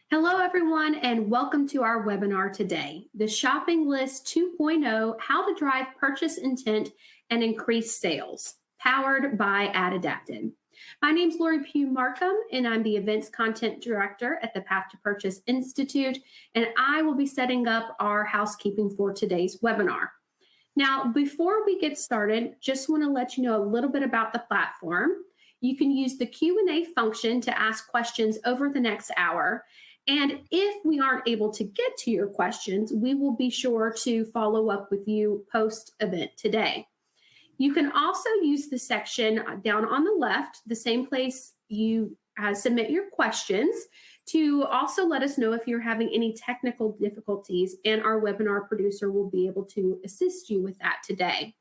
Hello, everyone, and welcome to our webinar today, the Shopping List 2.0, How to Drive Purchase Intent and Increase Sales, powered by AdAdapted. My name is Lori Pugh Markham, and I'm the Events Content Director at the Path to Purchase Institute, and I will be setting up our housekeeping for today's webinar. Now, before we get started, just want to let you know a little bit about the platform. You can use the Q&A function to ask questions over the next hour. And if we aren't able to get to your questions, we will be sure to follow up with you post-event today. You can also use the section down on the left, the same place you submit your questions, to also let us know if you're having any technical difficulties, and our webinar producer will be able to assist you with that today.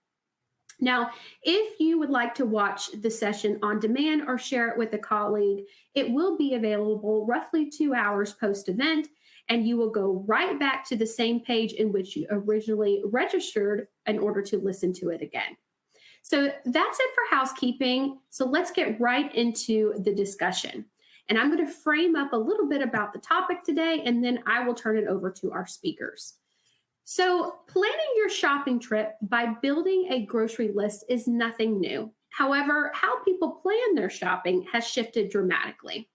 Now, if you would like to watch the session on demand or share it with a colleague, it will be available roughly 2 hours post-event, and you will go right back to the same page in which you originally registered in order to listen to it again. So that's it for housekeeping. So let's get right into the discussion. And I'm going to frame up a little bit about the topic today, and then I will turn it over to our speakers. So planning your shopping trip by building a grocery list is nothing new. However, how people plan their shopping has shifted dramatically.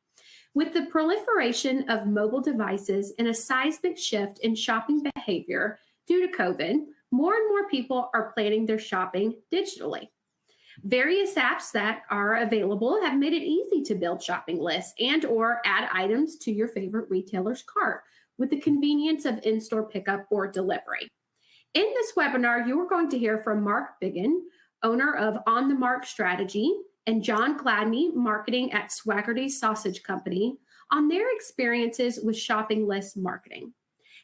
With the proliferation of mobile devices and a seismic shift in shopping behavior due to COVID, more and more people are planning their shopping digitally. Various apps that are available have made it easy to build shopping lists and or add items to your favorite retailer's cart with the convenience of in-store pickup or delivery. In this webinar, you are going to hear from Mark Biggin, owner of On the Mark Strategy, and John Gladney, marketing at Swaggerty Sausage Company, on their experiences with shopping list marketing.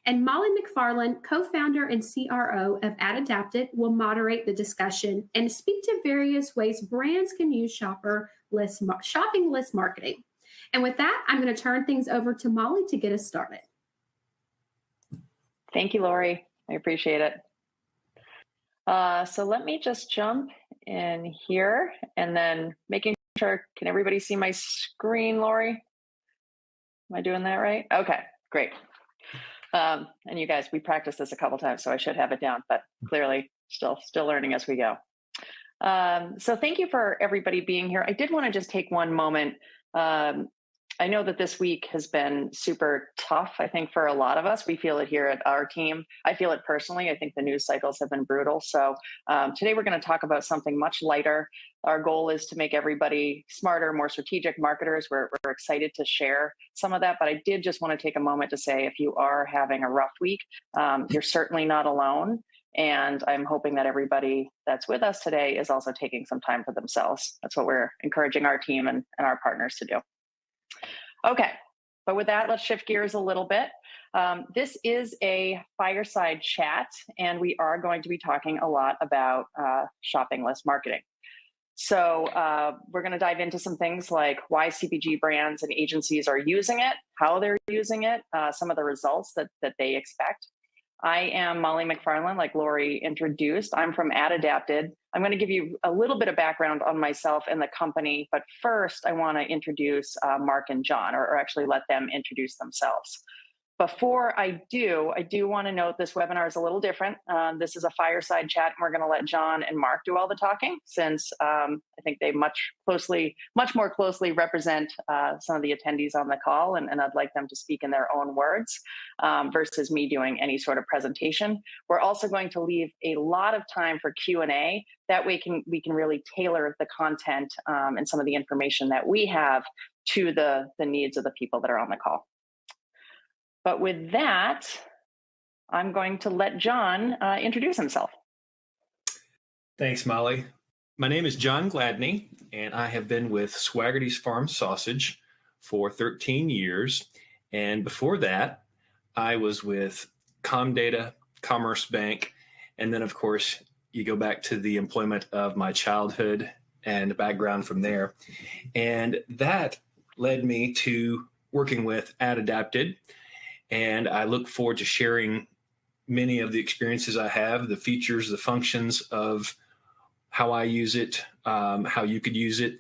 And Molly McFarland, co-founder and CRO of AdAdapted, will moderate the discussion and speak to various ways brands can use shopping list marketing. And with that, I'm going to turn things over to Molly to get us started. Thank you, Lori. I appreciate it. So let me just jump in here and then making sure, can everybody see my screen, Lori? Am I doing that right? Okay, great. And you guys, we practiced this a couple times, so I should have it down, but clearly still learning as we go. So thank you for everybody being here. I did want to just take one moment. I know that this week has been super tough, I think, for a lot of us. We feel it here at our team. I feel it personally. I think the news cycles have been brutal. So today we're going to talk about something much lighter. Our goal is to make everybody smarter, more strategic marketers. We're excited to share some of that. But I did just want to take a moment to say, if you are having a rough week, you're certainly not alone. And I'm hoping that everybody that's with us today is also taking some time for themselves. That's what we're encouraging our team and our partners to do. Okay, but with that, let's shift gears a little bit. This is a fireside chat, and we are going to be talking a lot about shopping list marketing. So we're going to dive into some things like why CPG brands and agencies are using it, how they're using it, some of the results that they expect. I am Molly McFarland, like Lori introduced. I'm from AdAdapted. I'm going to give you a little bit of background on myself and the company, but first I want to introduce Mark and John, or actually let them introduce themselves. Before I do want to note this webinar is a little different. This is a fireside chat, and we're going to let John and Mark do all the talking, since I think they much more closely represent some of the attendees on the call, and I'd like them to speak in their own words versus me doing any sort of presentation. We're also going to leave a lot of time for Q&A. That way we can really tailor the content and some of the information that we have to the needs of the people that are on the call. But with that, I'm going to let John introduce himself. Thanks, Molly. My name is John Gladney, and I have been with Swaggerty's Farm Sausage for 13 years. And before that, I was with Comdata, Commerce Bank, and then, of course, you go back to the employment of my childhood and the background from there. And that led me to working with AdAdapted. And I look forward to sharing many of the experiences I have, the features, the functions of how I use it, how you could use it,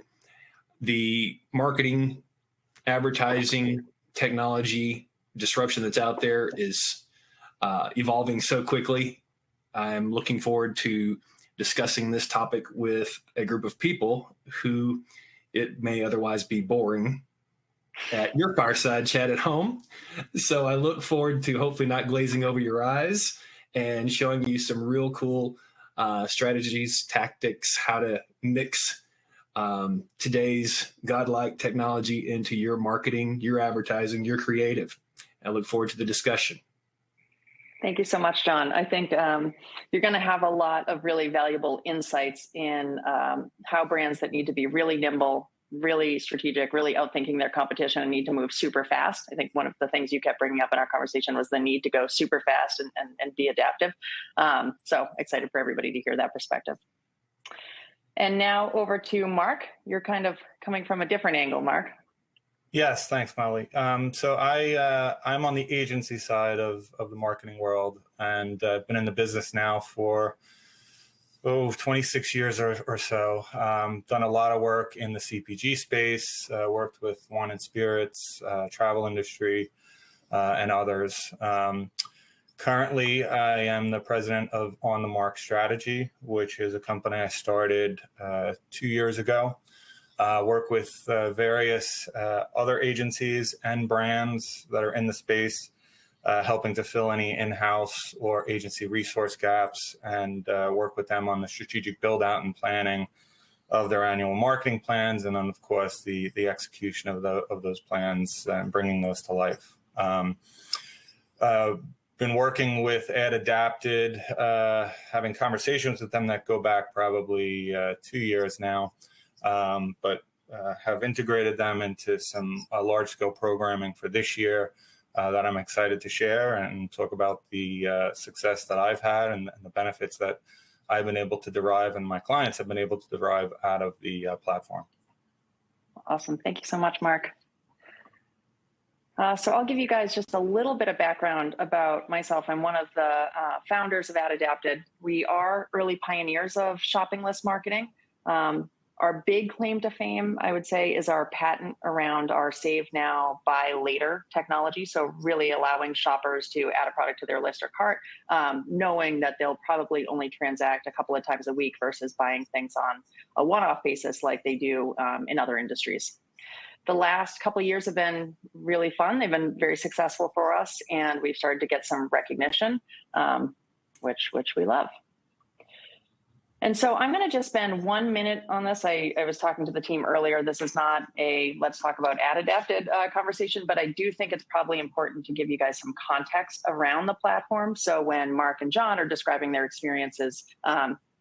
the marketing, advertising, technology, disruption that's out there is evolving so quickly. I'm looking forward to discussing this topic with a group of people who it may otherwise be boring at your fireside chat at home. So I look forward to hopefully not glazing over your eyes and showing you some real cool strategies, tactics, how to mix today's godlike technology into your marketing, your advertising, your creative. I look forward to the discussion. Thank you so much, John. I think you're going to have a lot of really valuable insights in how brands that need to be really nimble, really strategic, really outthinking their competition and need to move super fast. I think one of the things you kept bringing up in our conversation was the need to go super fast and be adaptive. So excited for everybody to hear that perspective. And now over to Mark. You're kind of coming from a different angle, Mark. Yes, thanks, Molly. So I'm on the agency side of the marketing world, and I've been in the business now for 26 years or so. Done a lot of work in the CPG space, worked with wine and spirits, travel industry, and others. Currently, I am the president of On the Mark Strategy, which is a company I started 2 years ago. Work with various other agencies and brands that are in the space, helping to fill any in-house or agency resource gaps, and work with them on the strategic build-out and planning of their annual marketing plans, and then, of course, the execution of those plans and bringing those to life. Been working with AdAdapted, having conversations with them that go back probably 2 years now. But have integrated them into some large-scale programming for this year that I'm excited to share and talk about the success that I've had and the benefits that I've been able to derive and my clients have been able to derive out of the platform. Awesome. Thank you so much, Mark. So I'll give you guys just a little bit of background about myself. I'm one of the founders of AdAdapted. We are early pioneers of shopping list marketing. Our big claim to fame, I would say, is our patent around our save now, buy later technology. So really allowing shoppers to add a product to their list or cart, knowing that they'll probably only transact a couple of times a week versus buying things on a one-off basis like they do in other industries. The last couple of years have been really fun. They've been very successful for us, and we've started to get some recognition, which we love. And so I'm going to just spend 1 minute on this. I was talking to the team earlier. This is not a let's talk about AdAdapted conversation, but I do think it's probably important to give you guys some context around the platform. So when Mark and John are describing their experiences,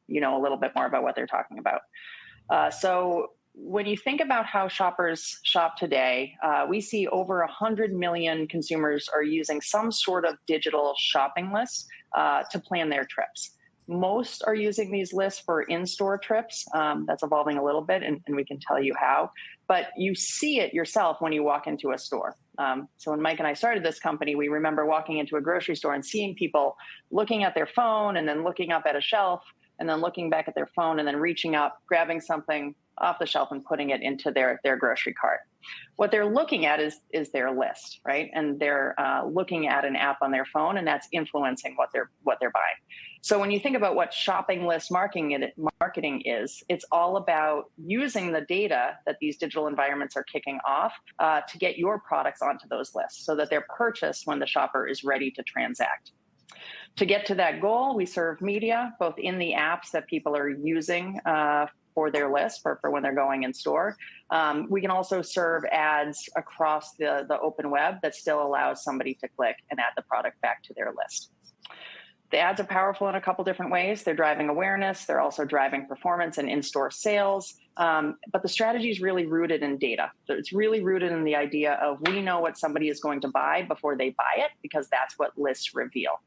you know a little bit more about what they're talking about. So when you think about how shoppers shop today, we see over 100 million consumers are using some sort of digital shopping list to plan their trips. Most are using these lists for in-store trips. That's evolving a little bit, and we can tell you how. But you see it yourself when you walk into a store. So when Mike and I started this company, we remember walking into a grocery store and seeing people looking at their phone and then looking up at a shelf and then looking back at their phone and then reaching up, grabbing something off the shelf and putting it into their grocery cart. What they're looking at is their list, right? And they're looking at an app on their phone, and that's influencing what they're buying. So when you think about what shopping list marketing is, it's all about using the data that these digital environments are kicking off to get your products onto those lists so that they're purchased when the shopper is ready to transact. To get to that goal, we serve media, both in the apps that people are using for their list, for when they're going in store. We can also serve ads across the open web that still allows somebody to click and add the product back to their list. The ads are powerful in a couple different ways. They're driving awareness. They're also driving performance and in-store sales. But the strategy is really rooted in data. So it's really rooted in the idea of we know what somebody is going to buy before they buy it, because that's what lists reveal.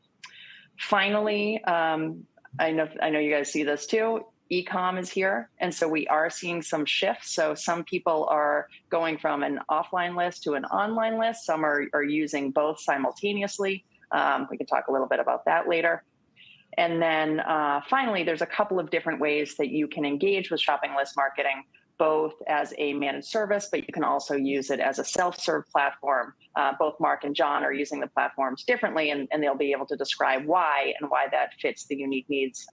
Finally, I know you guys see this too. E-com is here, and so we are seeing some shifts. So some people are going from an offline list to an online list. Some are using both simultaneously. We can talk a little bit about that later. And then finally, there's a couple of different ways that you can engage with shopping list marketing. both as a managed service, but you can also use it as a self-serve platform. Both Mark and John are using the platforms differently, and they'll be able to describe why and why that fits the unique needs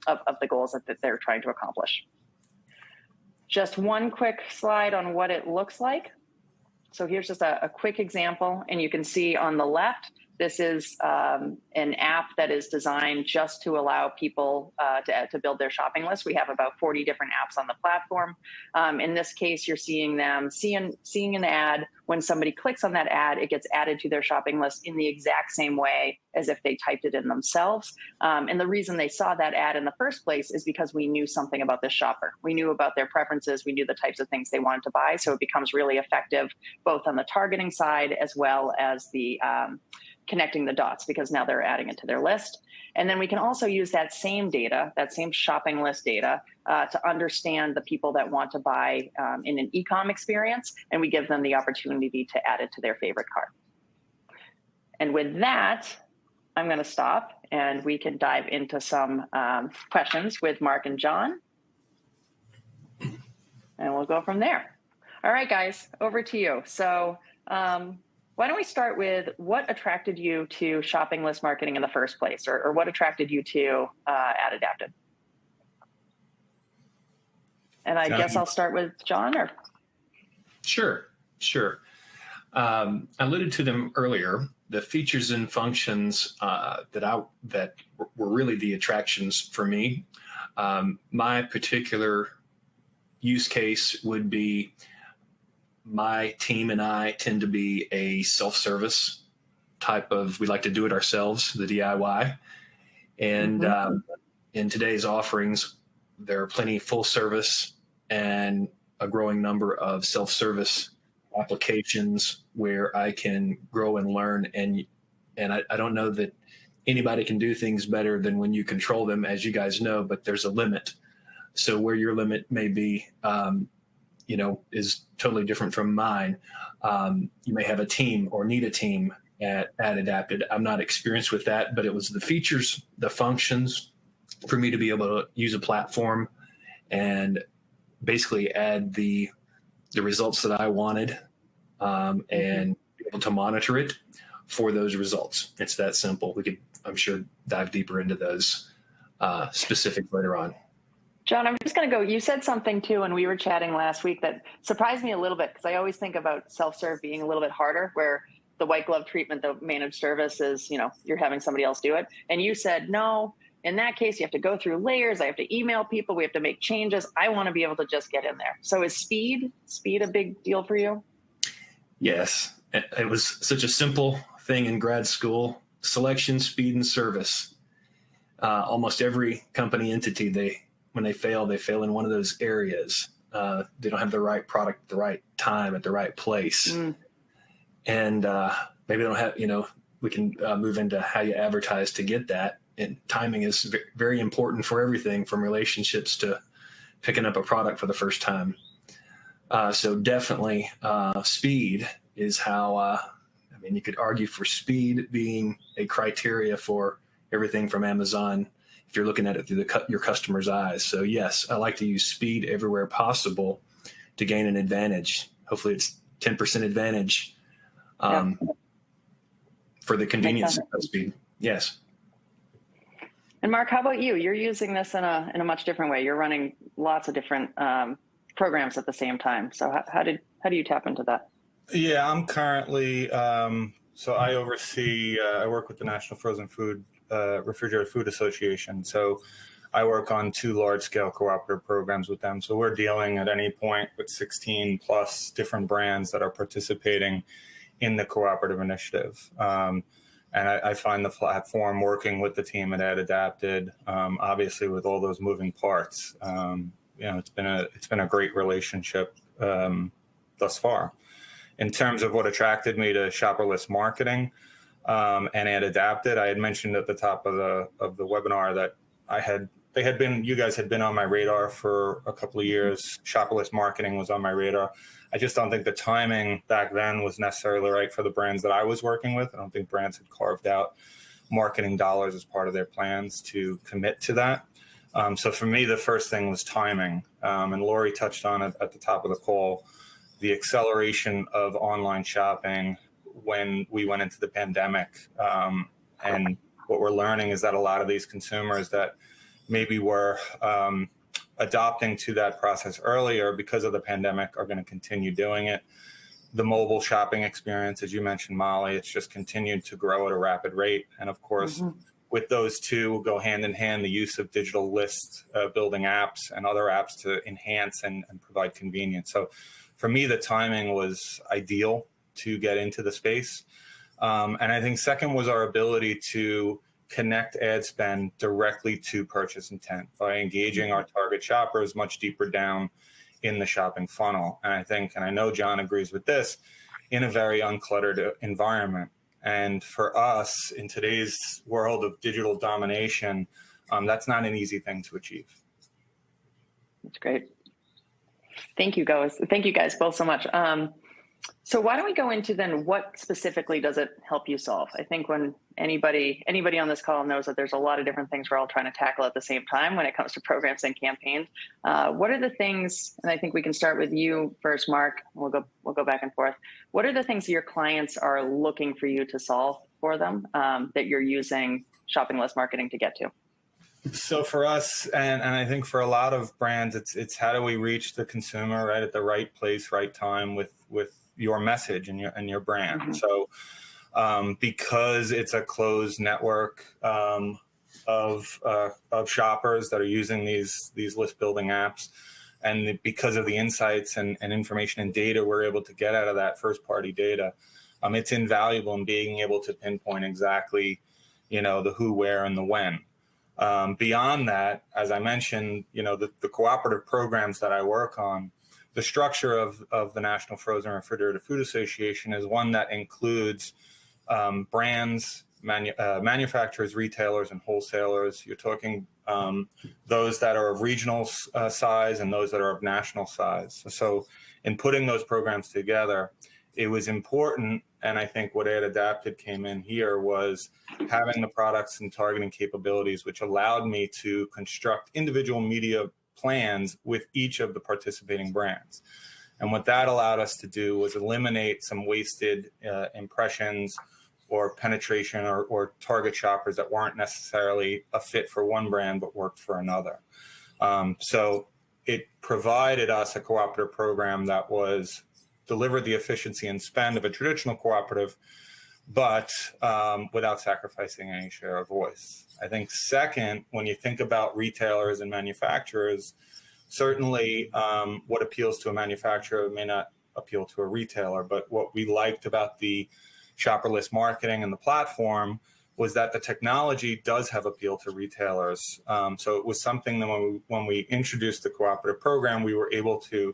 of the goals that they're trying to accomplish. Just one quick slide on what it looks like. So here's just a quick example, and you can see on the left, this is an app that is designed just to allow people to build their shopping list. We have about 40 different apps on the platform. In this case, you're seeing them seeing an ad. When somebody clicks on that ad, it gets added to their shopping list in the exact same way as if they typed it in themselves. And the reason they saw that ad in the first place is because we knew something about this shopper. We knew about their preferences. We knew the types of things they wanted to buy. So it becomes really effective both on the targeting side as well as the connecting the dots, because now they're adding it to their list. And then we can also use that same data, that same shopping list data, to understand the people that want to buy in an e-com experience, and we give them the opportunity to add it to their favorite cart. And with that, I'm going to stop, and we can dive into some questions with Mark and John, and we'll go from there. All right, guys, over to you. So why don't we start with what attracted you to shopping list marketing in the first place, or what attracted you to AdAdapted? And I guess I'll start with John. Or Sure. I alluded to them earlier. The features and functions that were really the attractions for me. My particular use case would be, my team and I tend to be a self-service type of, we like to do it ourselves, the DIY. And in today's offerings, there are plenty full service and a growing number of self-service applications where I can grow and learn. And I don't know that anybody can do things better than when you control them, as you guys know, but there's a limit. So where your limit may be, is totally different from mine. You may have a team or need a team at AdAdapted. I'm not experienced with that, but it was the features, the functions for me to be able to use a platform and basically add the results that I wanted and be able to monitor it for those results. It's that simple. We could, I'm sure, dive deeper into those specifics later on. John, I'm just going to go, you said something too when we were chatting last week that surprised me a little bit, because I always think about self-serve being a little bit harder, where the white glove treatment, the managed service is, you're having somebody else do it. And you said, no, in that case, you have to go through layers. I have to email people. We have to make changes. I want to be able to just get in there. So is speed a big deal for you? Yes. It was such a simple thing in grad school: selection, speed, and service. Almost every company entity, when they fail in one of those areas. They don't have the right product at the right time at the right place. And maybe they don't have, we can move into how you advertise to get that. And timing is very important for everything from relationships to picking up a product for the first time. So definitely speed is how, you could argue for speed being a criteria for everything from Amazon, if you're looking at it through your customer's eyes. So yes, I like to use speed everywhere possible to gain an advantage. Hopefully it's 10% advantage for the convenience of speed. Yes. And Mark, how about you? You're using this in a much different way. You're running lots of different programs at the same time. So how do you tap into that? Yeah, I'm currently, so I oversee, I work with the National Frozen Food Refrigerated Food Association. So I work on 2 large-scale cooperative programs with them. So we're dealing at any point with 16 plus different brands that are participating in the cooperative initiative. And I find the platform, working with the team at AdAdapted, obviously with all those moving parts, it's been a great relationship thus far. In terms of what attracted me to shopper list marketing and AdAdapted, I had mentioned at the top of the webinar that you guys had been on my radar for a couple of years. Shopper list marketing was on my radar. I just don't think the timing back then was necessarily right for the brands that I was working with. I don't think brands had carved out marketing dollars as part of their plans to commit to that. So for me, the first thing was timing. And Lori touched on it at the top of the call, the acceleration of online shopping when we went into the pandemic. And what we're learning is that a lot of these consumers that maybe were adopting to that process earlier because of the pandemic are going to continue doing it. The mobile shopping experience, as you mentioned, Molly, it's just continued to grow at a rapid rate. And of course, with those two go hand in hand, the use of digital list building apps and other apps to enhance and provide convenience. So for me, the timing was ideal to get into the space. And I think second was our ability to connect ad spend directly to purchase intent by engaging our target shoppers much deeper down in the shopping funnel. And I think, and I know John agrees with this, in a very uncluttered environment. And for us in today's world of digital domination, that's not an easy thing to achieve. That's great. Thank you guys. Thank you guys both so much. So why don't we go into then what specifically does it help you solve? I think when anybody on this call knows that there's a lot of different things we're all trying to tackle at the same time when it comes to programs and campaigns. What are the things, and I think we can start with you first, Mark, we'll go back and forth. What are the things your clients are looking for you to solve for them that you're using shopping list marketing to get to? So for us, and I think for a lot of brands, it's how do we reach the consumer right at the right place, right time with your message and your brand. So because it's a closed network of shoppers that are using these list building apps, and because of the insights and information and data we're able to get out of that first party data, it's invaluable in being able to pinpoint exactly, the who, where, and the when. Beyond that, as I mentioned, the cooperative programs that I work on, the structure of the National Frozen Refrigerated Food Association is one that includes brands, manufacturers, retailers, and wholesalers. You're talking those that are of regional size and those that are of national size. So in putting those programs together, it was important, and I think what AdAdapted came in here was having the products and targeting capabilities, which allowed me to construct individual media plans with each of the participating brands. And what that allowed us to do was eliminate some wasted impressions or penetration or target shoppers that weren't necessarily a fit for one brand but worked for another. So it provided us a cooperative program that was delivered the efficiency and spend of a traditional cooperative, but without sacrificing any share of voice. I think second, when you think about retailers and manufacturers, certainly what appeals to a manufacturer may not appeal to a retailer, but what we liked about the shopper list marketing and the platform was that the technology does have appeal to retailers. So it was something that when we introduced the cooperative program, we were able to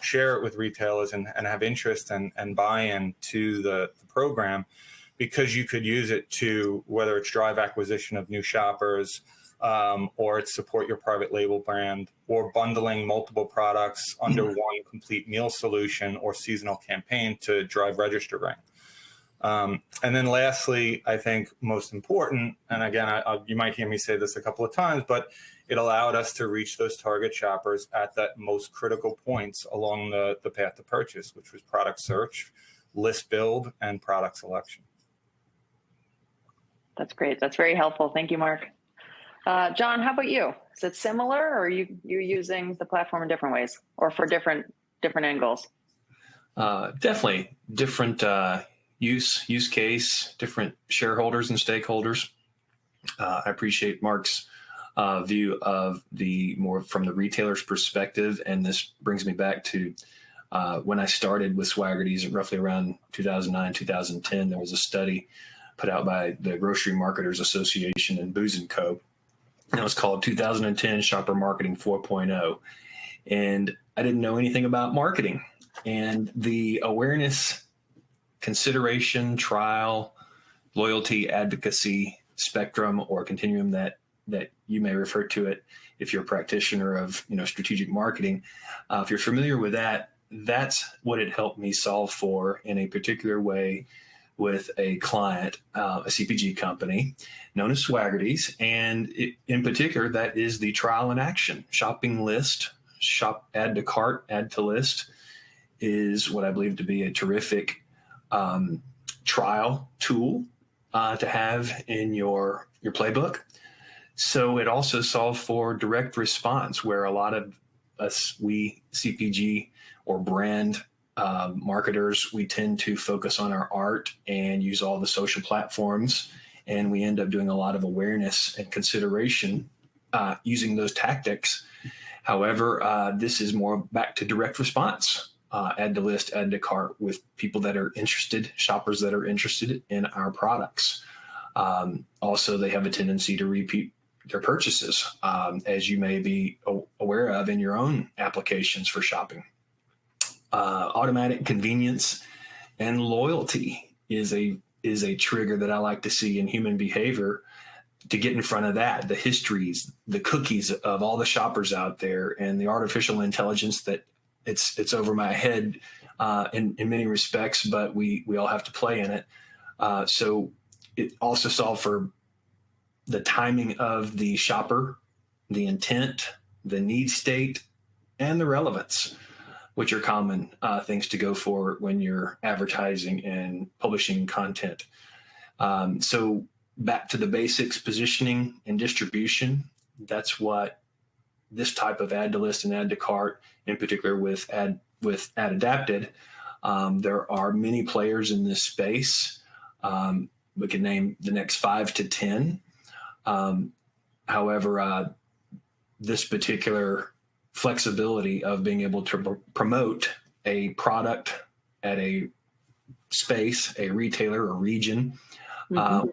share it with retailers and have interest and buy-in to the program, because you could use it to, whether it's drive acquisition of new shoppers, or it's support your private label brand, or bundling multiple products under one complete meal solution or seasonal campaign to drive register rank. And then lastly, I think most important, and again, you might hear me say this a couple of times, but it allowed us to reach those target shoppers at that most critical points along the path to purchase, which was product search, list build, and product selection. That's great. That's very helpful. Thank you, Mark. John, how about you? Is it similar, or are you using the platform in different ways or for different angles? Definitely different use case, different shareholders and stakeholders. I appreciate Mark's view of the more from the retailer's perspective, and this brings me back to when I started with Swaggerty's roughly around 2009, 2010. There was a study put out by the Grocery Marketers Association and Booz & Co. And it was called 2010 Shopper Marketing 4.0. And I didn't know anything about marketing. And the awareness, consideration, trial, loyalty, advocacy spectrum or continuum that you may refer to it if you're a practitioner of strategic marketing. If you're familiar with that, that's what it helped me solve for in a particular way with a client, a CPG company known as Swaggerty's. And in particular, that is the trial in action. Shopping list, add to cart, add to list is what I believe to be a terrific trial tool to have in your playbook. So it also solved for direct response, where a lot of we CPG or brand marketers, we tend to focus on our art and use all the social platforms, and we end up doing a lot of awareness and consideration using those tactics. However, this is more back to direct response, add to list, add to cart, with people that are interested, shoppers that are interested in our products. Also, they have a tendency to repeat their purchases, as you may be aware of in your own applications for shopping. Automatic convenience and loyalty is a trigger that I like to see in human behavior, to get in front of that, the histories, the cookies of all the shoppers out there, and the artificial intelligence that it's over my head in many respects, but we all have to play in it. So it also solved for the timing of the shopper, the intent, the need state, and the relevance, which are common things to go for when you're advertising and publishing content. So back to the basics, positioning and distribution. That's what this type of add to list and add to cart, in particular with AdAdapted. There are many players in this space. We can name the next 5 to 10. However, this particular flexibility of being able to promote a product at a space, a retailer or region,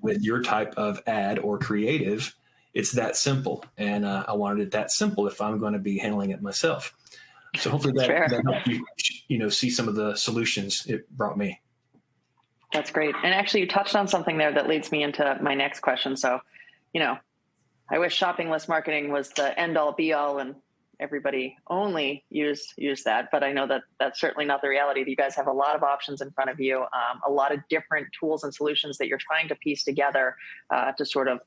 with your type of ad or creative, it's that simple. And I wanted it that simple if I'm going to be handling it myself. So hopefully that helped you see some of the solutions it brought me. That's great. And actually, you touched on something there that leads me into my next question. So, I wish shopping list marketing was the end all be all and everybody only use that. But I know that that's certainly not the reality. You guys have a lot of options in front of you, a lot of different tools and solutions that you're trying to piece together to sort of,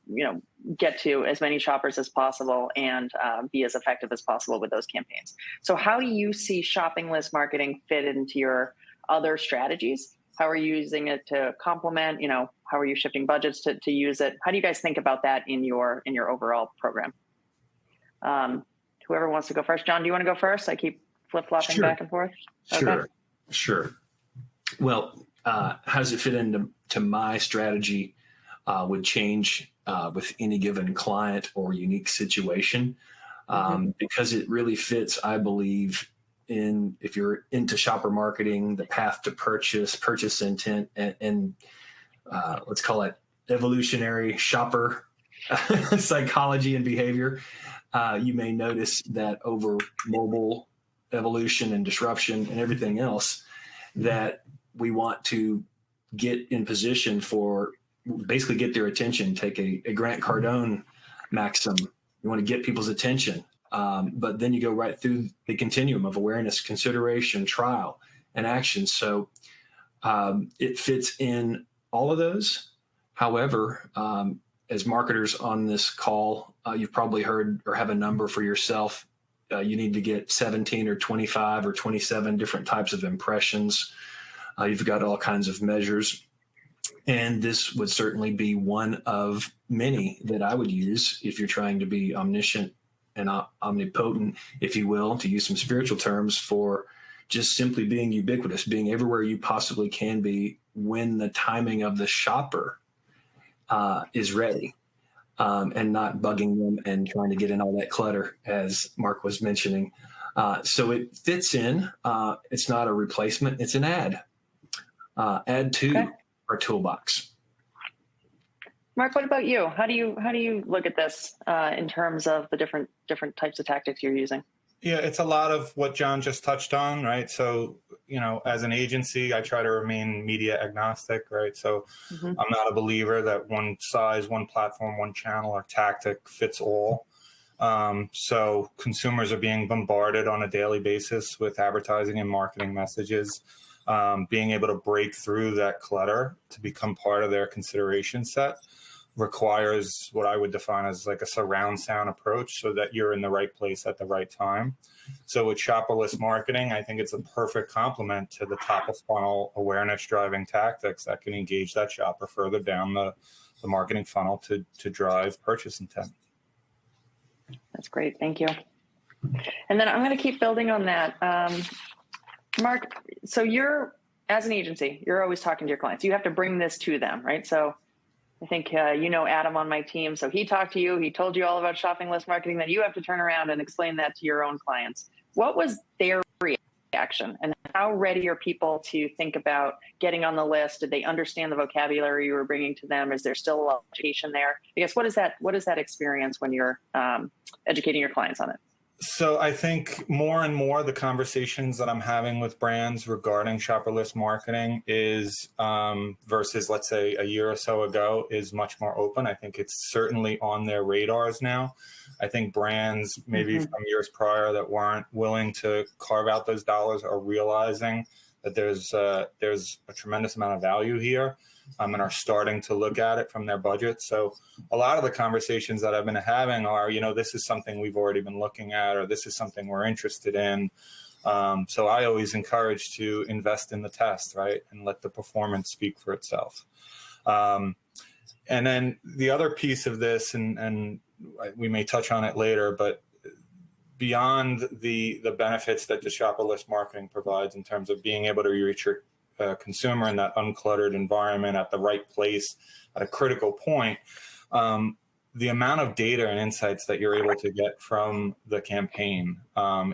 get to as many shoppers as possible and be as effective as possible with those campaigns. So how do you see shopping list marketing fit into your other strategies? How are you using it to complement? How are you shifting budgets to use it? How do you guys think about that in your overall program? Whoever wants to go first. John, do you want to go first? I keep flip-flopping back and forth. Sure. Well, how does it fit into my strategy would change with any given client or unique situation, because it really fits, I believe, if you're into shopper marketing, the path to purchase intent, and let's call it evolutionary shopper psychology and behavior. You may notice that over mobile evolution and disruption and everything else, that we want to get in position for basically get their attention, take a Grant Cardone maxim. You want to get people's attention. But then you go right through the continuum of awareness, consideration, trial, and action. So it fits in all of those. However, as marketers on this call, you've probably heard or have a number for yourself. You need to get 17 or 25 or 27 different types of impressions. You've got all kinds of measures. And this would certainly be one of many that I would use if you're trying to be omniscient and omnipotent, if you will, to use some spiritual terms, for just simply being ubiquitous, being everywhere you possibly can be when the timing of the shopper is ready, and not bugging them and trying to get in all that clutter, as Mark was mentioning. So it fits in. It's not a replacement. It's an add to our toolbox. Mark, what about you? How do you look at this in terms of the different types of tactics you're using? Yeah, it's a lot of what John just touched on, right? So, as an agency, I try to remain media agnostic, right? So I'm not a believer that one size, one platform, one channel or tactic fits all. So consumers are being bombarded on a daily basis with advertising and marketing messages. being able to break through that clutter to become part of their consideration set requires what I would define as like a surround sound approach, so that you're in the right place at the right time. So with shopper list marketing, I think it's a perfect complement to the top of funnel awareness driving tactics that can engage that shopper further down the marketing funnel to drive purchase intent. That's great. Thank you. And then I'm going to keep building on that. Mark, so as an agency, you're always talking to your clients. You have to bring this to them, right? So I think, Adam on my team. So he talked to you, he told you all about shopping list marketing, then you have to turn around and explain that to your own clients. What was their reaction, and how ready are people to think about getting on the list? Did they understand the vocabulary you were bringing to them? Is there still a lot of education there? I guess, what is that experience when you're educating your clients on it? So I think more and more the conversations that I'm having with brands regarding shopper list marketing is versus, let's say, a year or so ago, is much more open. I think it's certainly on their radars now. I think brands maybe from years prior that weren't willing to carve out those dollars are realizing that there's a tremendous amount of value here, and are starting to look at it from their budget. So a lot of the conversations that I've been having are, this is something we've already been looking at, or this is something we're interested in. So I always encourage to invest in the test, right, and let the performance speak for itself. And then the other piece of this, and we may touch on it later, but beyond the benefits that the shopper list marketing provides in terms of being able to reach your consumer in that uncluttered environment at the right place at a critical point, the amount of data and insights that you're able to get from the campaign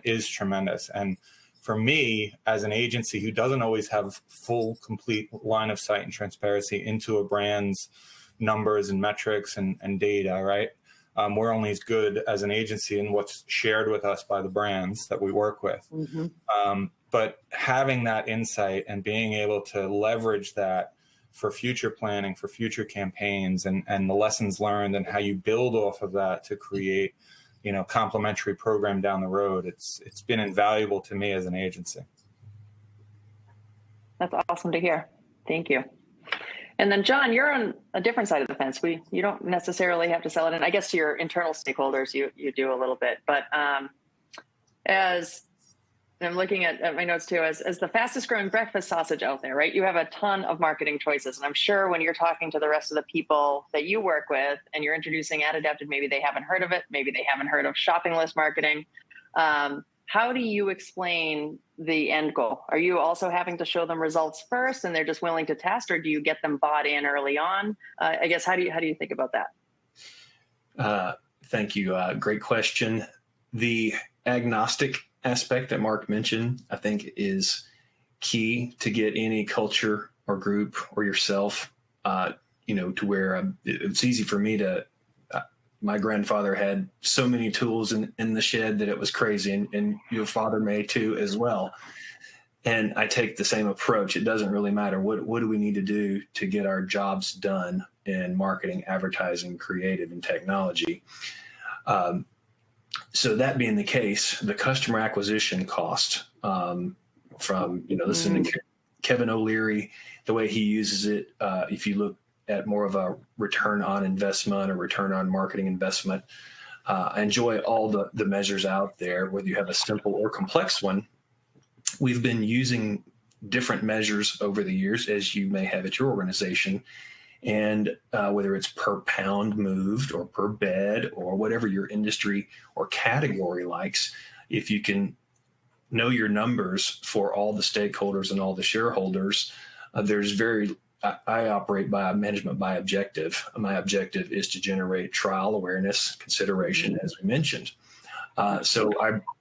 is tremendous. And for me, as an agency who doesn't always have full, complete line of sight and transparency into a brand's numbers and metrics and data, right? We're only as good as an agency in what's shared with us by the brands that we work with. But having that insight and being able to leverage that for future planning, for future campaigns, and the lessons learned and how you build off of that to create, complementary program down the road, it's been invaluable to me as an agency. That's awesome to hear. Thank you. And then, John, you're on a different side of the fence. You don't necessarily have to sell it in. I guess to your internal stakeholders, you do a little bit. But as I'm looking at my notes too, as the fastest growing breakfast sausage out there, right? You have a ton of marketing choices. And I'm sure when you're talking to the rest of the people that you work with and you're introducing AdAdapted, maybe they haven't heard of it. Maybe they haven't heard of shopping list marketing. How do you explain the end goal? Are you also having to show them results first and they're just willing to test, or do you get them bought in early on? I guess, how do you think about that? Thank you. Great question. The agnostic aspect that Mark mentioned, I think, is key to get any culture or group or yourself, to where it's easy for me to. My grandfather had so many tools in the shed that it was crazy, and your father may too as well. And I take the same approach. It doesn't really matter what do we need to do to get our jobs done in marketing, advertising, creative, and technology. So that being the case, the customer acquisition cost from listening to Kevin O'Leary, the way he uses it, if you look at more of a return on investment or return on marketing investment. I enjoy all the measures out there, whether you have a simple or complex one. We've been using different measures over the years, as you may have at your organization. And whether it's per pound moved or per bed or whatever your industry or category likes, if you can know your numbers for all the stakeholders and all the shareholders, I operate by management by objective. My objective is to generate trial, awareness, consideration, as we mentioned. So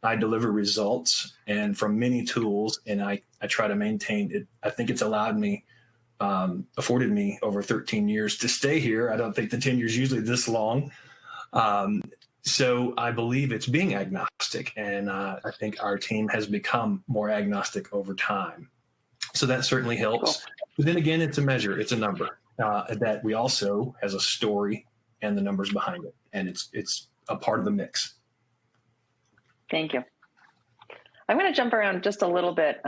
I deliver results and from many tools, and I try to maintain it. I think it's afforded me over 13 years to stay here. I don't think the tenure is usually this long. So I believe it's being agnostic, and I think our team has become more agnostic over time. So that certainly helps. Cool. But then again, it's a measure, it's a number that we also has a story and the numbers behind it. And it's a part of the mix. Thank you. I'm going to jump around just a little bit.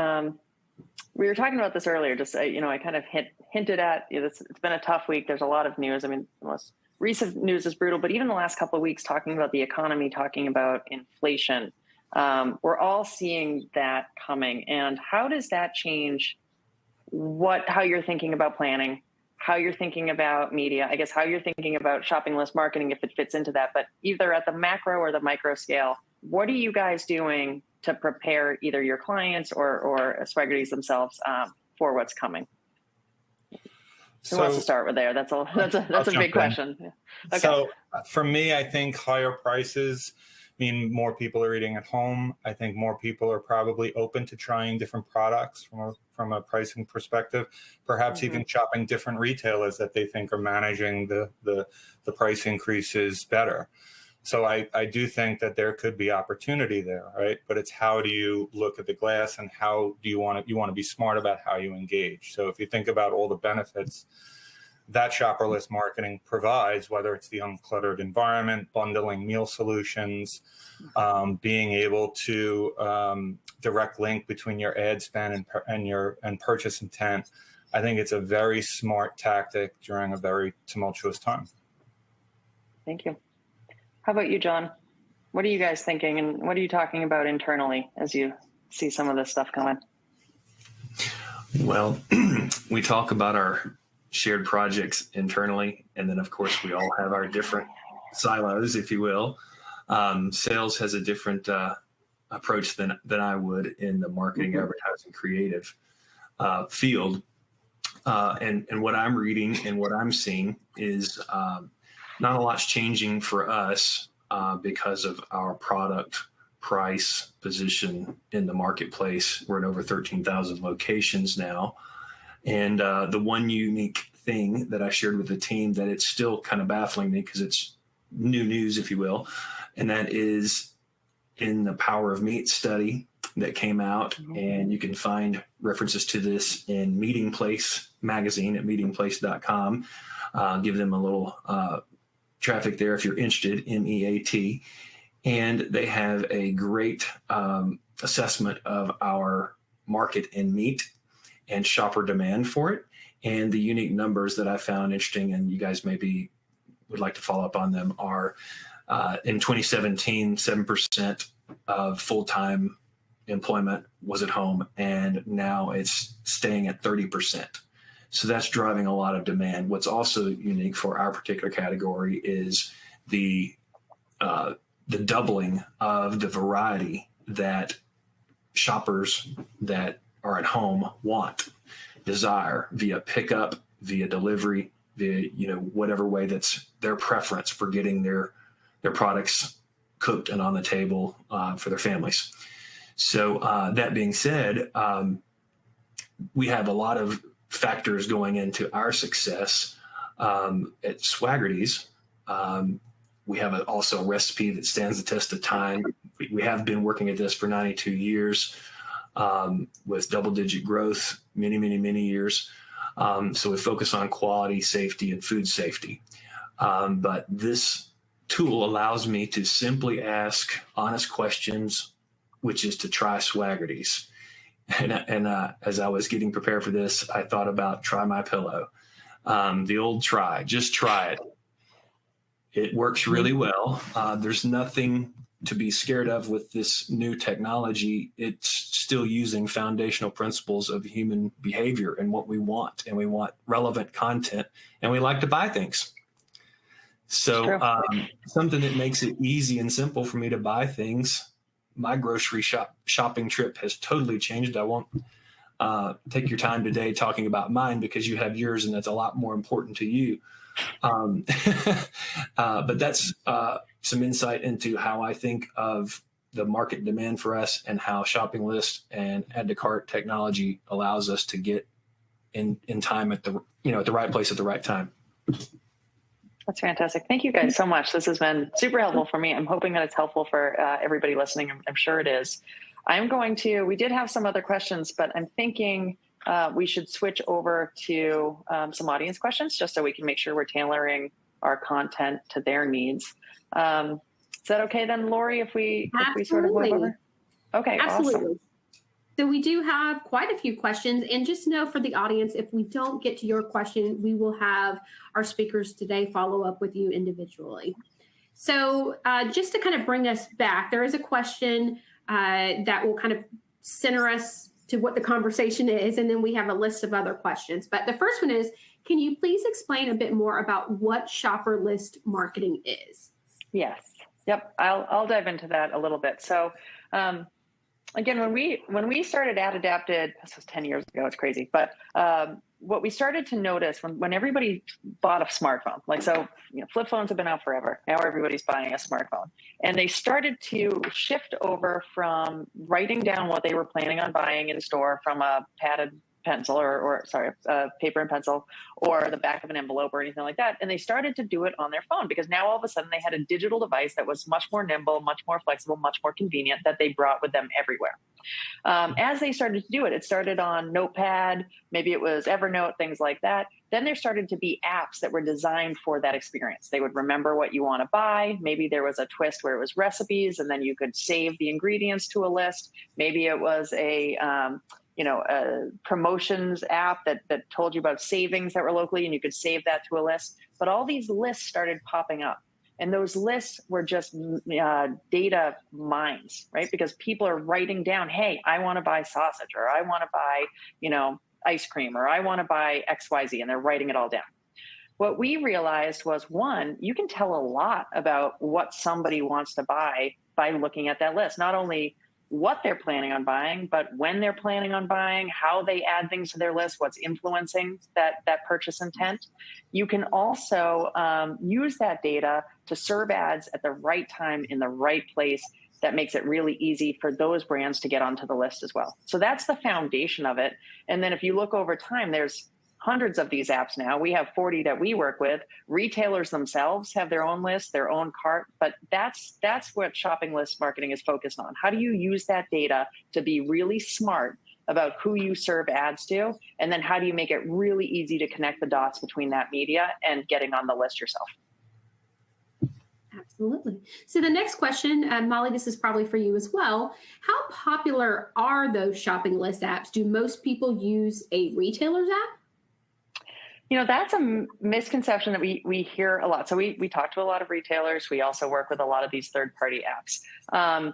We were talking about this earlier. Just I kind of hinted at it's been a tough week. There's a lot of news. I mean, the most recent news is brutal, but even the last couple of weeks, talking about the economy, talking about inflation, we're all seeing that coming. And how does that change how you're thinking about planning, how you're thinking about media? I guess how you're thinking about shopping list marketing, if it fits into that. But either at the macro or the micro scale, what are you guys doing to prepare either your clients or Swaggertys themselves for what's coming? Who wants to start with there? That's a big question. Yeah. Okay. So for me, I think higher prices mean more people are eating at home. I think more people are probably open to trying different products from a pricing perspective, perhaps even shopping different retailers that they think are managing the price increases better. So I do think that there could be opportunity there, right? But it's how do you look at the glass, and how do you want to be smart about how you engage. So if you think about all the benefits that shopper list marketing provides, whether it's the uncluttered environment, bundling meal solutions, being able to direct link between your ad spend and purchase intent, I think it's a very smart tactic during a very tumultuous time. Thank you. How about you, John? What are you guys thinking, and what are you talking about internally as you see some of this stuff coming? Well, we talk about our shared projects internally, and then of course we all have our different silos, if you will. Sales has a different approach than I would in the marketing, advertising, creative field. And what I'm reading and what I'm seeing is not a lot's changing for us because of our product, price, position in the marketplace. We're at over 13,000 locations now. And the one unique thing that I shared with the team that it's still kind of baffling me because it's new news, if you will, and that is in the Power of Meat study that came out. And you can find references to this in Meeting Place magazine at meetingplace.com. Give them a little traffic there if you're interested, MEAT. And they have a great assessment of our market in meat and shopper demand for it. And the unique numbers that I found interesting, and you guys maybe would like to follow up on them, are in 2017, 7% of full-time employment was at home, and now it's staying at 30%. So that's driving a lot of demand. What's also unique for our particular category is the doubling of the variety that shoppers that are at home desire via pickup, via delivery, via whatever way that's their preference for getting their products cooked and on the table for their families. So that being said, we have a lot of factors going into our success at Swaggerty's. We have also a recipe that stands the test of time. We have been working at this for 92 years with double-digit growth, many, many, many years. So we focus on quality, safety, and food safety. But this tool allows me to simply ask honest questions, which is to try Swaggerty's. And as I was getting prepared for this, I thought about Try My Pillow. The old just try it. It works really well. There's nothing to be scared of with this new technology. It's still using foundational principles of human behavior and what we want. And we want relevant content, and we like to buy things. So something that makes it easy and simple for me to buy things. My grocery shopping trip has totally changed. I won't take your time today talking about mine because you have yours, and that's a lot more important to you. But that's some insight into how I think of the market demand for us and how shopping list and add to cart technology allows us to get in time at the right place at the right time. That's fantastic. Thank you guys so much. This has been super helpful for me. I'm hoping that it's helpful for everybody listening. I'm sure it is. We did have some other questions, but I'm thinking we should switch over to some audience questions just so we can make sure we're tailoring our content to their needs. Is that okay then, Lori, if we sort of move over? Okay, absolutely. Awesome. So we do have quite a few questions, and just know for the audience, if we don't get to your question, we will have our speakers today follow up with you individually. So just to kind of bring us back, there is a question that will kind of center us to what the conversation is, and then we have a list of other questions. But the first one is, can you please explain a bit more about what shopper list marketing is? Yes. Yep. I'll dive into that a little bit. So again, when we started AdAdapted, this was 10 years ago, it's crazy. But what we started to notice when everybody bought a smartphone, flip phones have been out forever. Now everybody's buying a smartphone. And they started to shift over from writing down what they were planning on buying in store from a padded pencil paper and pencil or the back of an envelope or anything like that. And they started to do it on their phone because now all of a sudden they had a digital device that was much more nimble, much more flexible, much more convenient that they brought with them everywhere. As they started to do it, it started on Notepad, maybe it was Evernote, things like that. Then there started to be apps that were designed for that experience. They would remember what you want to buy. Maybe there was a twist where it was recipes and then you could save the ingredients to a list. Maybe it was a promotions app that told you about savings that were locally and you could save that to a list. But all these lists started popping up. And those lists were just data mines, right? Because people are writing down, hey, I want to buy sausage, or I want to buy, ice cream, or I want to buy XYZ, and they're writing it all down. What we realized was, one, you can tell a lot about what somebody wants to buy by looking at that list. Not only what they're planning on buying, but when they're planning on buying, how they add things to their list, what's influencing that purchase intent. You can also use that data to serve ads at the right time in the right place. That makes it really easy for those brands to get onto the list as well. So that's the foundation of it. And then if you look over time, there's hundreds of these apps now. We have 40 that we work with. Retailers themselves have their own list, their own cart, but that's what shopping list marketing is focused on. How do you use that data to be really smart about who you serve ads to? And then how do you make it really easy to connect the dots between that media and getting on the list yourself? Absolutely. So the next question, Molly, this is probably for you as well. How popular are those shopping list apps? Do most people use a retailer's app? That's a misconception that we hear a lot. So we talk to a lot of retailers. We also work with a lot of these third-party apps.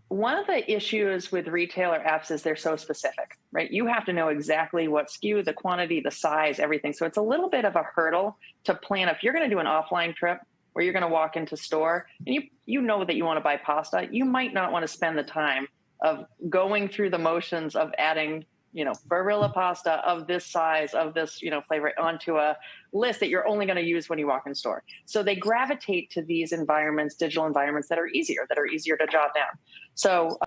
One of the issues with retailer apps is they're so specific, right? You have to know exactly what SKU, the quantity, the size, everything. So it's a little bit of a hurdle to plan. If you're going to do an offline trip where you're going to walk into store and you know that you want to buy pasta, you might not want to spend the time of going through the motions of adding Barilla pasta of this size, of this, flavor onto a list that you're only going to use when you walk in store. So they gravitate to these environments, digital environments that are easier to jot down. So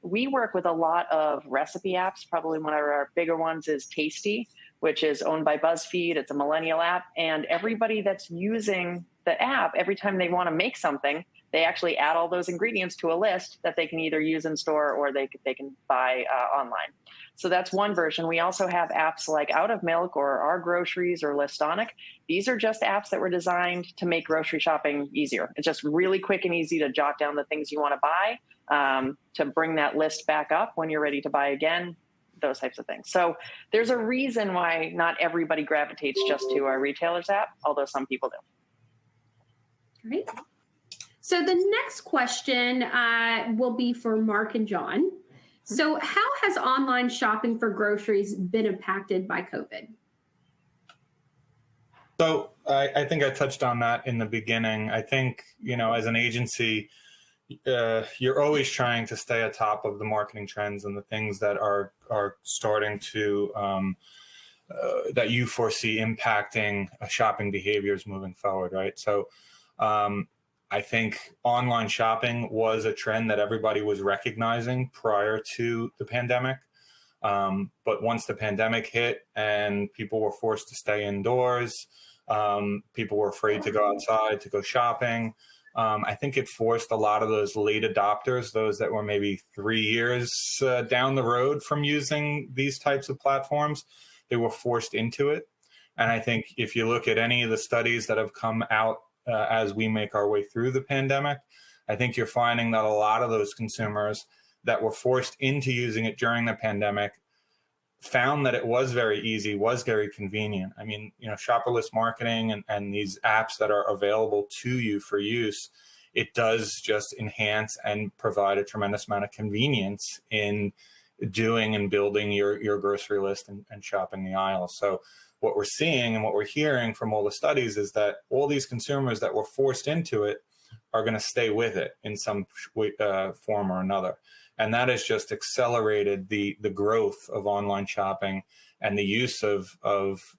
we work with a lot of recipe apps. Probably one of our bigger ones is Tasty, which is owned by BuzzFeed. It's a millennial app. And everybody that's using the app, every time they want to make something, they actually add all those ingredients to a list that they can either use in store or they can buy online. So that's one version. We also have apps like Out of Milk or Our Groceries or Listonic. These are just apps that were designed to make grocery shopping easier. It's just really quick and easy to jot down the things you want to buy, to bring that list back up when you're ready to buy again, those types of things. So there's a reason why not everybody gravitates just to a retailer's app, although some people do. Great. So the next question will be for Mark and John. So how has online shopping for groceries been impacted by COVID? So I think I touched on that in the beginning. I think, as an agency, you're always trying to stay atop of the marketing trends and the things that are starting to, that you foresee impacting shopping behaviors moving forward, right? So I think online shopping was a trend that everybody was recognizing prior to the pandemic. But once the pandemic hit and people were forced to stay indoors, people were afraid to go outside, to go shopping. I think it forced a lot of those late adopters, those that were maybe 3 years down the road from using these types of platforms, they were forced into it. And I think if you look at any of the studies that have come out as we make our way through the pandemic, I think you're finding that a lot of those consumers that were forced into using it during the pandemic found that it was very easy, was very convenient. I mean, shopper list marketing and these apps that are available to you for use, it does just enhance and provide a tremendous amount of convenience in doing and building your grocery list and shopping the aisle. So what we're seeing and what we're hearing from all the studies is that all these consumers that were forced into it are going to stay with it in some form or another. And that has just accelerated the growth of online shopping and the use of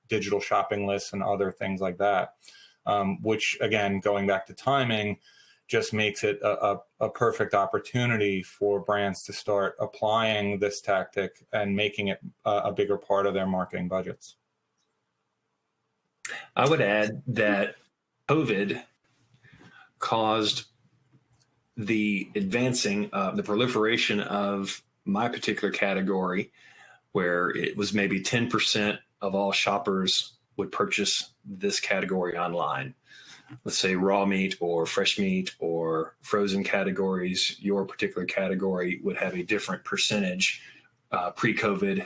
digital shopping lists and other things like that, which, again, going back to timing, just makes it a perfect opportunity for brands to start applying this tactic and making it a bigger part of their marketing budgets. I would add that COVID caused the advancing of the proliferation of my particular category, where it was maybe 10% of all shoppers would purchase this category online. Let's say raw meat or fresh meat or frozen categories. Your particular category would have a different percentage pre-COVID,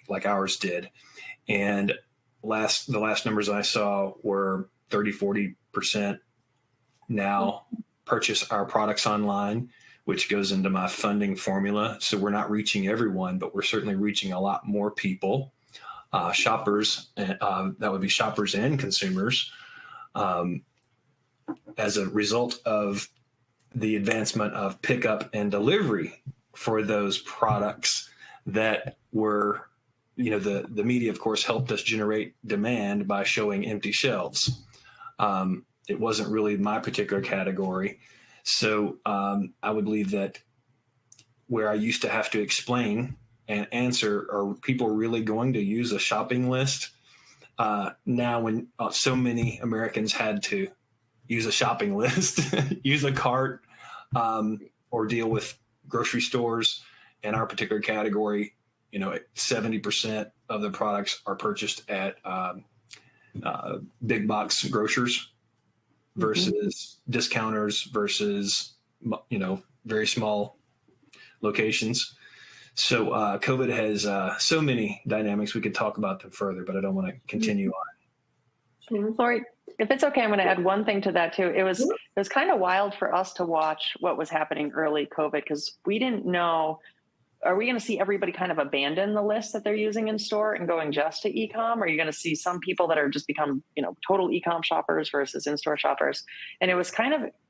like ours did. And the last numbers I saw were 30-40% now purchase our products online, which goes into my funding formula. So we're not reaching everyone, but we're certainly reaching a lot more people, shoppers, that would be shoppers and consumers, as a result of the advancement of pickup and delivery for those products that were, the media, of course, helped us generate demand by showing empty shelves. It wasn't really my particular category. So I would believe that where I used to have to explain and answer, are people really going to use a shopping list? Now, when so many Americans had to use a shopping list, use a cart, or deal with grocery stores in our particular category, 70% of the products are purchased at big box grocers versus discounters versus, very small locations. So COVID has so many dynamics. We could talk about them further, but I don't want to continue on. Sure. Lori, if it's okay, I'm going to add one thing to that too. It was kind of wild for us to watch what was happening early COVID, because we didn't know, are we going to see everybody kind of abandon the list that they're using in store and going just to e-com? Or are you going to see some people that are just become, total e-com shoppers versus in-store shoppers? And it was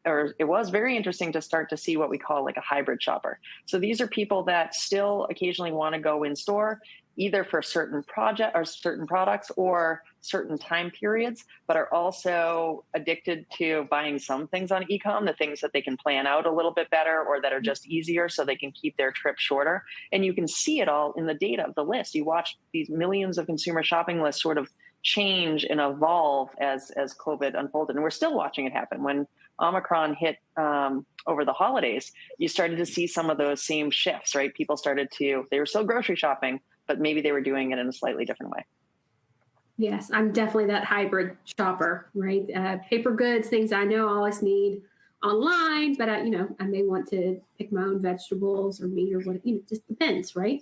it was very interesting to start to see what we call like a hybrid shopper. So these are people that still occasionally want to go in store, either for certain project or certain products or certain time periods, but are also addicted to buying some things on e-com, the things that they can plan out a little bit better or that are just easier so they can keep their trip shorter. And you can see it all in the data of the list. You watch these millions of consumer shopping lists sort of change and evolve as COVID unfolded. And we're still watching it happen. When Omicron hit over the holidays, you started to see some of those same shifts, right? People they were still grocery shopping, but maybe they were doing it in a slightly different way. Yes, I'm definitely that hybrid shopper, right? Paper goods, things I know I always need online, but I may want to pick my own vegetables or meat or what, it just depends, right?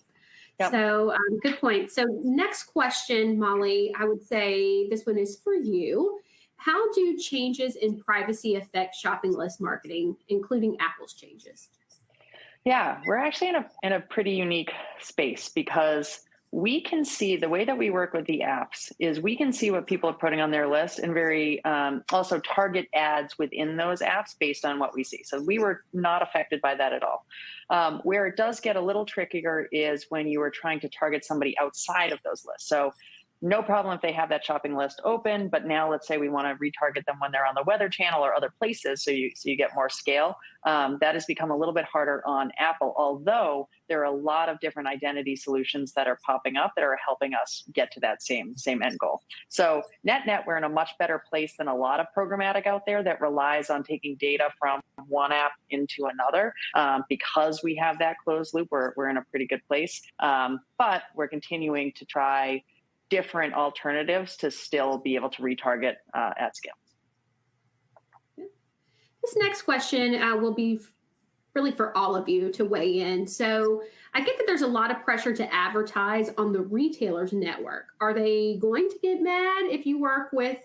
Yep. So good point. So next question, Molly, I would say this one is for you. How do changes in privacy affect shopping list marketing, including Apple's changes? Yeah, we're actually in a pretty unique space, because we can see, the way that we work with the apps is we can see what people are putting on their list and very also target ads within those apps based on what we see. So we were not affected by that at all. Where it does get a little trickier is when you are trying to target somebody outside of those lists. So no problem if they have that shopping list open, but now let's say we want to retarget them when they're on the Weather Channel or other places, so you get more scale. That has become a little bit harder on Apple, although there are a lot of different identity solutions that are popping up that are helping us get to that same end goal. So net, we're in a much better place than a lot of programmatic out there that relies on taking data from one app into another. Because we have that closed loop, we're in a pretty good place. But we're continuing to try different alternatives to still be able to retarget at scale. This next question will be really for all of you to weigh in. So I get that there's a lot of pressure to advertise on the retailer's network. Are they going to get mad if you work with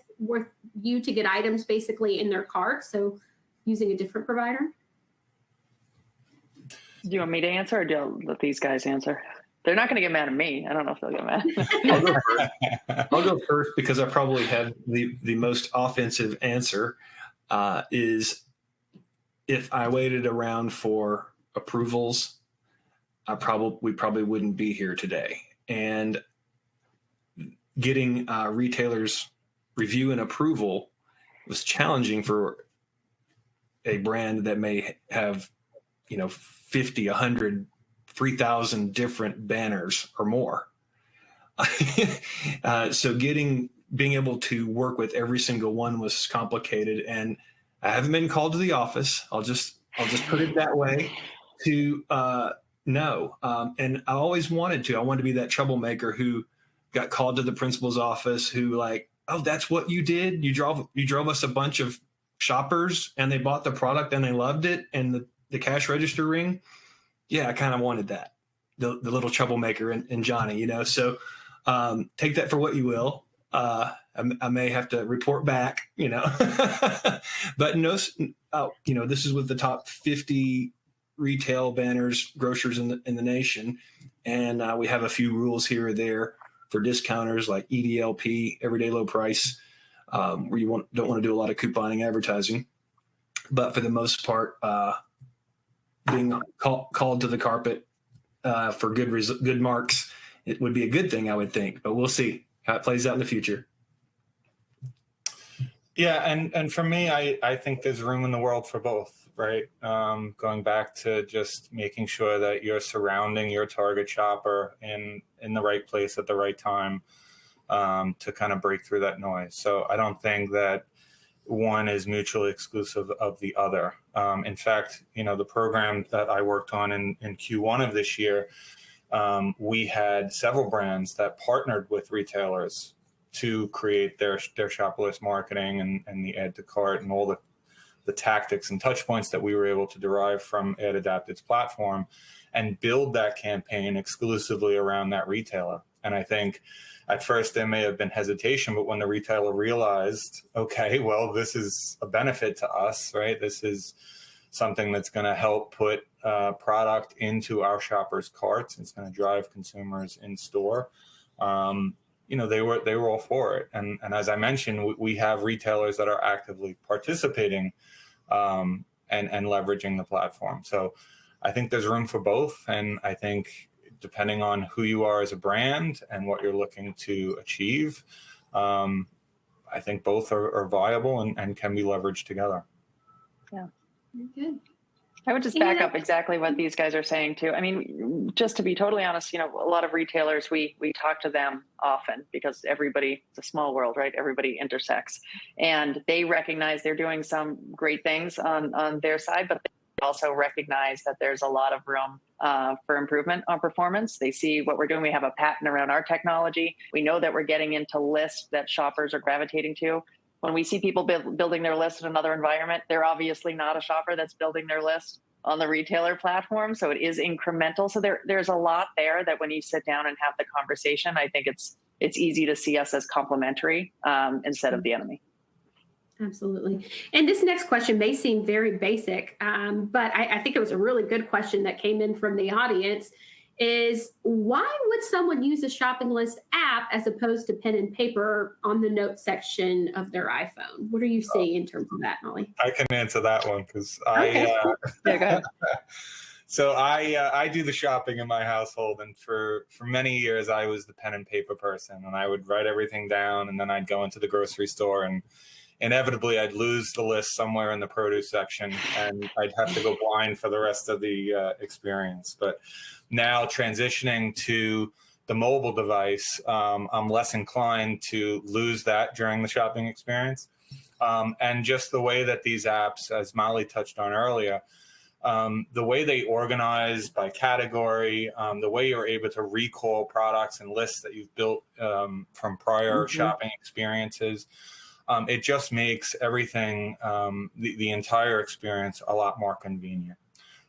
you to get items basically in their cart? So using a different provider? Do you want me to answer, or do you let these guys answer? They're not going to get mad at me. I don't know if they'll get mad. I'll go first because I probably have the most offensive answer. Is if I waited around for approvals, we probably wouldn't be here today. And getting retailers' review and approval was challenging for a brand that may have, 50, 100, 3,000 different banners or more. So being able to work with every single one was complicated, and I haven't been called to the office. I'll just put it that way to no. And I always wanted to. I wanted to be that troublemaker who got called to the principal's office, who like, oh, that's what you did. You drove us a bunch of shoppers and they bought the product and they loved it, and the cash register ring. Yeah, I kind of wanted that. The little troublemaker in Johnny, So take that for what you will. I may have to report back, but no, this is with the top 50 retail banners, grocers in the nation. And we have a few rules here or there for discounters like EDLP, everyday low price, where you don't want to do a lot of couponing advertising. But for the most part, being called to the carpet for good marks, it would be a good thing, I would think. But we'll see how it plays out in the future. Yeah, and for me, I think there's room in the world for both, right? Going back to just making sure that you're surrounding your target shopper in the right place at the right time to kind of break through that noise. So I don't think that one is mutually exclusive of the other. In fact, the program that I worked on in Q1 of this year, we had several brands that partnered with retailers to create their shop list marketing and the add to cart and all the tactics and touch points that we were able to derive from AdAdapted's platform and build that campaign exclusively around that retailer. And I think at first there may have been hesitation, but when the retailer realized, okay, well, this is a benefit to us, right? This is something that's going to help put product into our shoppers' carts. It's going to drive consumers in store. They were all for it. And as I mentioned, we have retailers that are actively participating and leveraging the platform. So I think there's room for both. And I think depending on who you are as a brand and what you're looking to achieve, I think both are viable and can be leveraged together. Yeah. Good. I would just back up exactly what these guys are saying too. I mean, just to be totally honest, a lot of retailers, we talk to them often because it's a small world, right? Everybody intersects, and they recognize they're doing some great things on their side, but they also recognize that there's a lot of room for improvement on performance. They see what we're doing. We have a patent around our technology. We know that we're getting into lists that shoppers are gravitating to. When we see people building their list in another environment, they're obviously not a shopper that's building their list on the retailer platform. So it is incremental. So there's a lot there that when you sit down and have the conversation, I think it's easy to see us as complementary instead of the enemy. Absolutely. And this next question may seem very basic, but I think it was a really good question that came in from the audience. Is why would someone use a shopping list app as opposed to pen and paper on the notes section of their iPhone? What are you seeing in terms of that, Molly? I can answer that one because Yeah, go ahead. So I do the shopping in my household, and for many years I was the pen and paper person, and I would write everything down, and then I'd go into the grocery store, and inevitably I'd lose the list somewhere in the produce section, and I'd have to go blind for the rest of the experience. But now transitioning to the mobile device, I'm less inclined to lose that during the shopping experience. And just the way that these apps, as Molly touched on earlier, the way they organize by category, the way you're able to recall products and lists that you've built from prior shopping experiences, it just makes everything, the entire experience, a lot more convenient.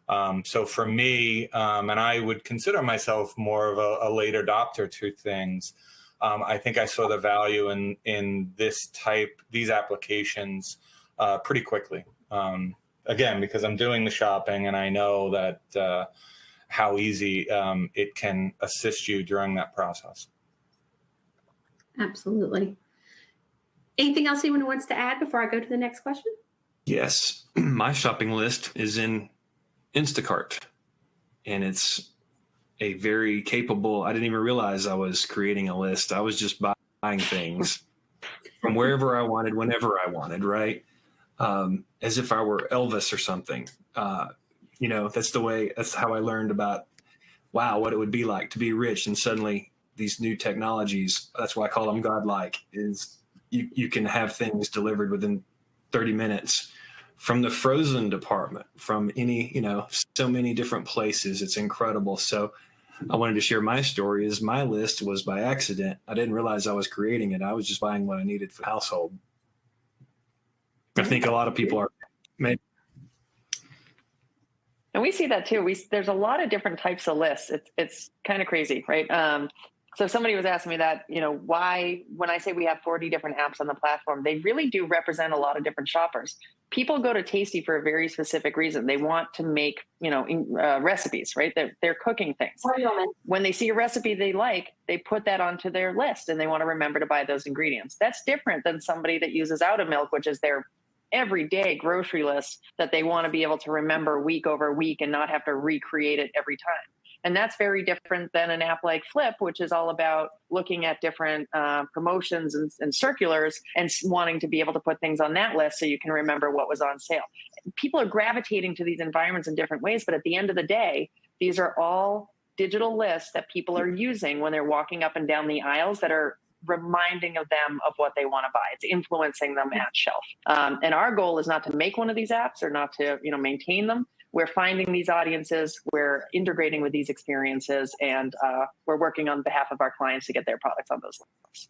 So for me, and I would consider myself more of a late adopter to things, I think I saw the value in these applications pretty quickly. Again, because I'm doing the shopping and I know that how easy it can assist you during that process. Absolutely. Anything else anyone wants to add before I go to the next question? Yes, my shopping list is in Instacart, and it's a very capable, I didn't even realize I was creating a list. I was just buying things from wherever I wanted, whenever I wanted, right? As if I were Elvis or something. That's how I learned about, wow, what it would be like to be rich. And suddenly these new technologies, that's why I call them godlike, is you can have things delivered within 30 minutes from the frozen department, from so many different places. It's incredible. So I wanted to share my story. Is my list was by accident. I didn't realize I was creating it. I was just buying what I needed for the household. I think a lot of people are maybe. And we see that too. There's a lot of different types of lists. It's kind of crazy, right? So somebody was asking me that, why, when I say we have 40 different apps on the platform, they really do represent a lot of different shoppers. People go to Tasty for a very specific reason. They want to make, recipes, right? They're cooking things. When they see a recipe they like, they put that onto their list and they want to remember to buy those ingredients. That's different than somebody that uses Out of Milk, which is their everyday grocery list that they want to be able to remember week over week and not have to recreate it every time. And that's very different than an app like Flip, which is all about looking at different promotions and circulars and wanting to be able to put things on that list so you can remember what was on sale. People are gravitating to these environments in different ways, but at the end of the day, these are all digital lists that people are using when they're walking up and down the aisles that are reminding of them of what they want to buy. It's influencing them at shelf. And our goal is not to make one of these apps or not to, maintain them. We're finding these audiences, we're integrating with these experiences, and we're working on behalf of our clients to get their products on those lists.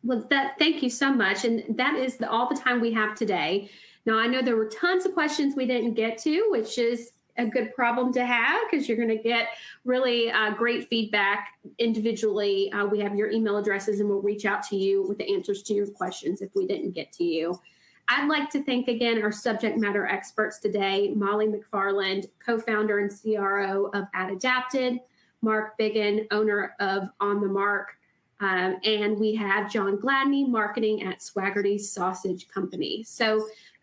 Well, thank you so much. And that is all the time we have today. Now, I know there were tons of questions we didn't get to, which is a good problem to have because you're going to get really great feedback individually. We have your email addresses and we'll reach out to you with the answers to your questions if we didn't get to you. I'd like to thank again our subject matter experts today, Molly McFarland, co-founder and CRO of AdAdapted, Mark Biggin, owner of On the Mark, and we have John Gladney, marketing at Swaggerty Sausage Company.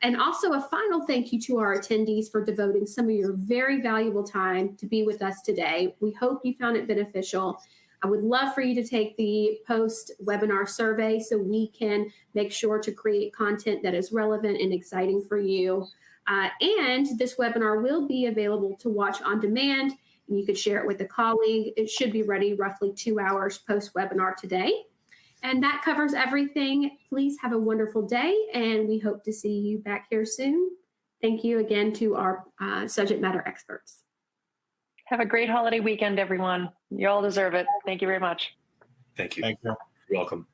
And also a final thank you to our attendees for devoting some of your very valuable time to be with us today. We hope you found it beneficial. I would love for you to take the post-webinar survey so we can make sure to create content that is relevant and exciting for you. And this webinar will be available to watch on demand. And you could share it with a colleague. It should be ready roughly 2 hours post-webinar today. And that covers everything. Please have a wonderful day, and we hope to see you back here soon. Thank you again to our subject matter experts. Have a great holiday weekend, everyone. You all deserve it. Thank you very much. Thank you. Thank you. You're welcome.